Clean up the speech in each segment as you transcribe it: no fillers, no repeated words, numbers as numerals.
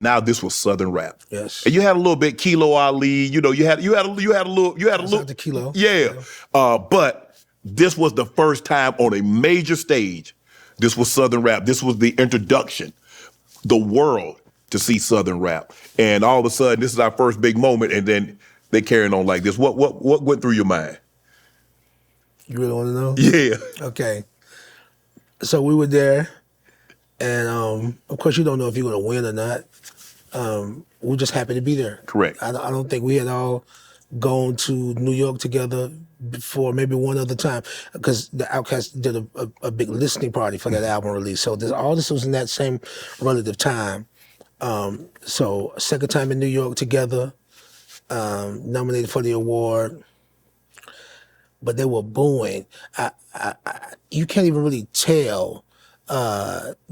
Now this was Southern rap. Yes. And you had a little bit Kilo Ali, you had a little the Kilo. Yeah. But this was the first time on a major stage. This was Southern rap. This was the introduction, the world to see Southern rap. And all of a sudden, this is our first big moment, and then they carrying on like this. What went through your mind? You really want to know? Yeah. Okay. So we were there, and of course you don't know if you're going to win or not. We're just happy to be there. Correct. I don't think we had all gone to New York together before, maybe one other time, because the OutKast did a big listening party for that album release. So all this was in that same relative time. So second time in New York together, nominated for the award, but they were booing. You can't even really tell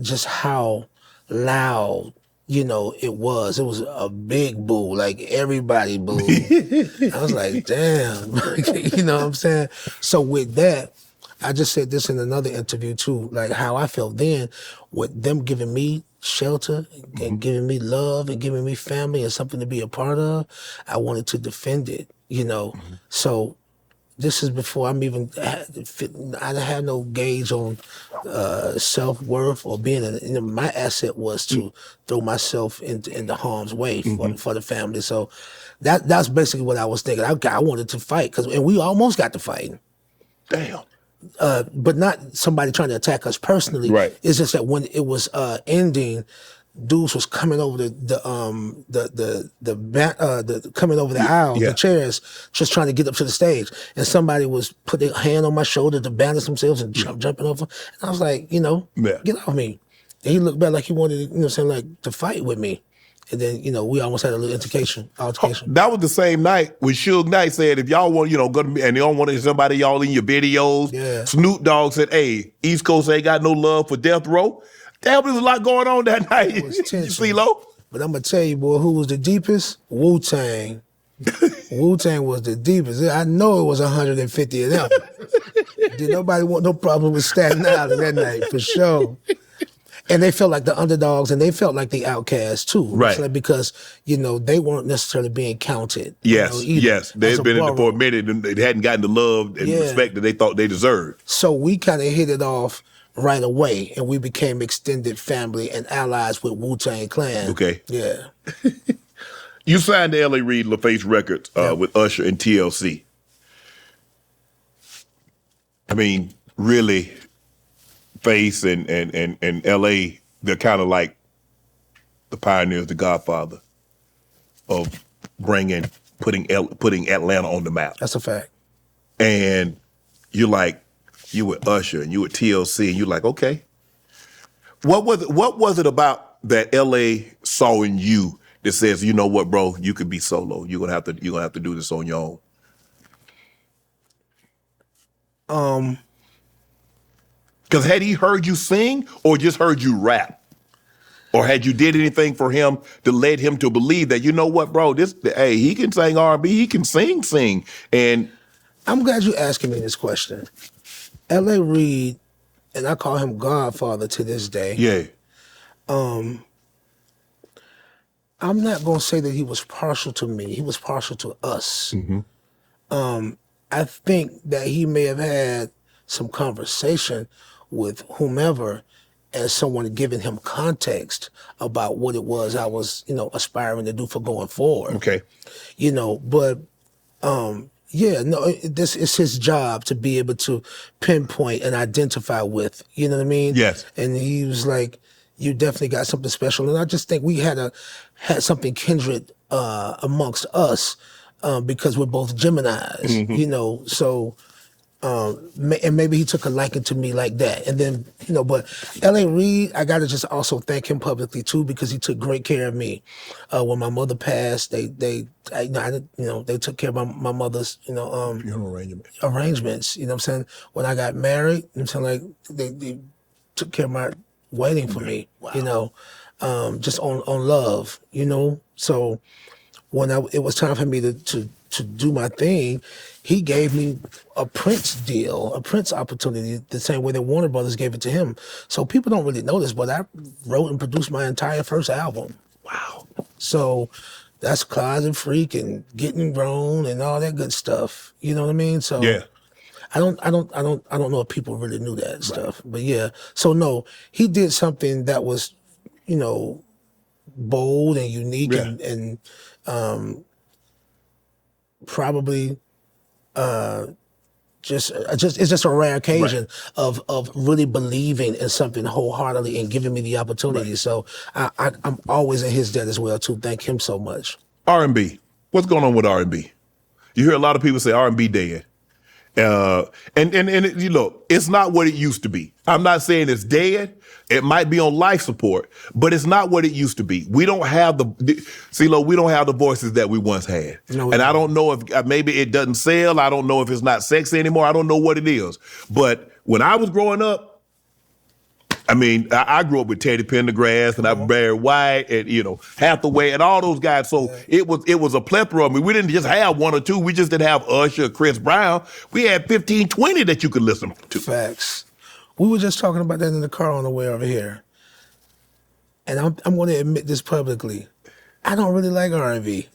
just how loud it was. It was a big boo. Like, everybody booed. I was like, damn. You know what I'm saying? So with that, I just said this in another interview too, like how I felt then with them giving me shelter and giving me love and giving me family and something to be a part of. I wanted to defend it, So this is before I'm even, I had no gauge on self-worth or being, my asset was to throw myself into harm's way for the family. So that's basically what I was thinking. I wanted to fight, and we almost got to fighting. Damn. But not somebody trying to attack us personally. Right. It's just that when it was ending, dudes was coming over the coming over the aisle, the chairs, just trying to get up to the stage, and somebody was put their hand on my shoulder to balance themselves and jumping over. And I was like, get off me. And he looked back like he wanted, to fight with me. And then, we almost had a little altercation. That was the same night when Suge Knight said, if y'all want, go to me, and they don't want somebody y'all in your videos. Yeah. Snoop Dogg said, hey, East Coast ain't got no love for Death Row. Damn, there's a lot going on that night. It was tension. You see, Lo? But I'm going to tell you, boy, who was the deepest? Wu-Tang. Wu-Tang was the deepest. I know it was 150 of them. Did nobody want no problem with Staten Island that night, for sure. And they felt like the underdogs, and they felt like the outcasts too. Right. Like, because, they weren't necessarily being counted. Yes, yes. They had been in there for a minute, and they hadn't gotten the love and respect that they thought they deserved. So we kind of hit it off right away, and we became extended family and allies with Wu-Tang Clan. Okay. Yeah. You signed to L.A. Reid LaFace Records with Usher and TLC. I mean, really, Face and L.A., they're kind of like the pioneers, the godfather of putting Atlanta on the map. That's a fact. And you with Usher and you with TLC, and you're like, okay. What was it about that LA saw in you that says, you know what, bro, you could be solo. You're gonna have to do this on your own. Because had he heard you sing or just heard you rap? Or had you did anything for him that led him to believe that, you know what, bro, he can sing R&B, he can sing. And I'm glad you're asking me this question. L.A. Reid, and I call him Godfather to this day. Yeah. I'm not going to say that he was partial to me. He was partial to us. Mm-hmm. I think that he may have had some conversation with whomever as someone giving him context about what it was I was, aspiring to do for going forward. Okay. But this is his job to be able to pinpoint and identify with, you know what I mean? Yes. And he was like, you definitely got something special. And I just think we had something kindred amongst us because we're both Geminis, so and maybe he took a liking to me like that. And then, but L.A. Reid, I got to just also thank him publicly too, because he took great care of me. When my mother passed, they took care of my mother's, arrangements, you know what I'm saying? When I got married, you know what I'm saying, like they took care of my wedding for me, Wow. Just on love, So when it was time for me to do my thing, he gave me a Prince deal, a Prince opportunity, the same way that Warner Brothers gave it to him. So people don't really know this, but I wrote and produced my entire first album. Wow. So that's Closet Freak and Getting Grown and all that good stuff. You know what I mean? So Yeah. I don't know if people really knew that stuff. But yeah. So no, he did something that was, you know, bold and unique Yeah. and probably just it's just a rare occasion of really believing in something wholeheartedly and giving me the opportunity. So I'm always in his debt as well too. Thank him so much. R&B. What's going on with R&B? You hear a lot of people say R&B dead. And you know, it's not what it used to be. I'm not saying it's dead. It might be on life support, but it's not what it used to be. We don't have CeeLo, we don't have the voices that we once had. No, and I don't know if maybe it doesn't sell. I don't know if it's not sexy anymore. I don't know what it is. But when I was growing up, I mean, I grew up with Teddy Pendergrass and I Barry White and, you know, Hathaway and all those guys. So it was a plethora. I mean, we didn't just have one or two. We just didn't have Usher, Chris Brown. We had 15, 20 that you could listen to. Facts. We were just talking about that in the car on the way over here. And I'm going to admit this publicly. I don't really like R&B.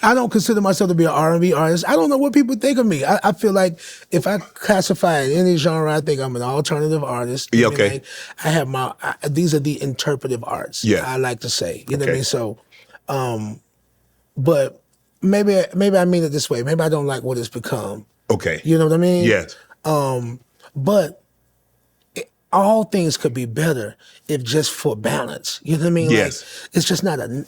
I don't consider myself to be an R&B artist. I don't know what people think of me. I feel like if I classify in any genre, I think I'm an alternative artist. Yeah, You know what I okay. mean? I have these are the interpretive arts. Yeah. I like to say. You know what I Okay. mean? So, but maybe I mean it this way. Maybe I don't like what it's become. Okay. You know what I mean? Yes. But all things could be better if just for balance. You know what I mean? Yes. Like, it's just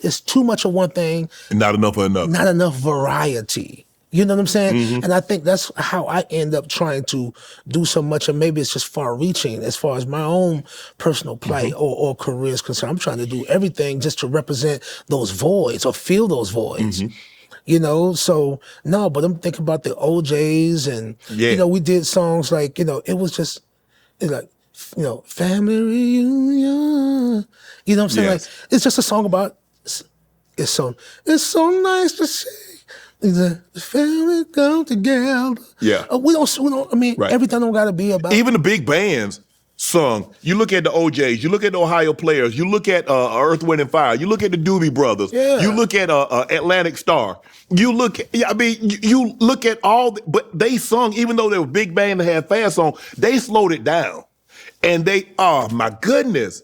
it's too much of one thing, Not enough of another. not enough variety. You know what I'm saying? Mm-hmm. And I think that's how I end up trying to do so much, and maybe it's just far reaching as far as my own personal plight Mm-hmm. or career is concerned. I'm trying to do everything just to represent those voids or fill those voids. Mm-hmm. You know, so no, but I'm thinking about the OJs and, Yeah. you know, we did songs like, you know, it was just like, you know, family reunion. You know what I'm saying? Yes. Like, it's just a song about, it's so nice to see the family come together. Yeah. We don't, I mean, Right. everything don't gotta be about. Even the big bands sung. You look at the OJs, you look at the Ohio Players, you look at Earth, Wind and Fire, you look at the Doobie Brothers, Yeah. you look at Atlantic Star, you look at, you look at but they sung, even though they were big band and had fast song, they slowed it down. And oh my goodness,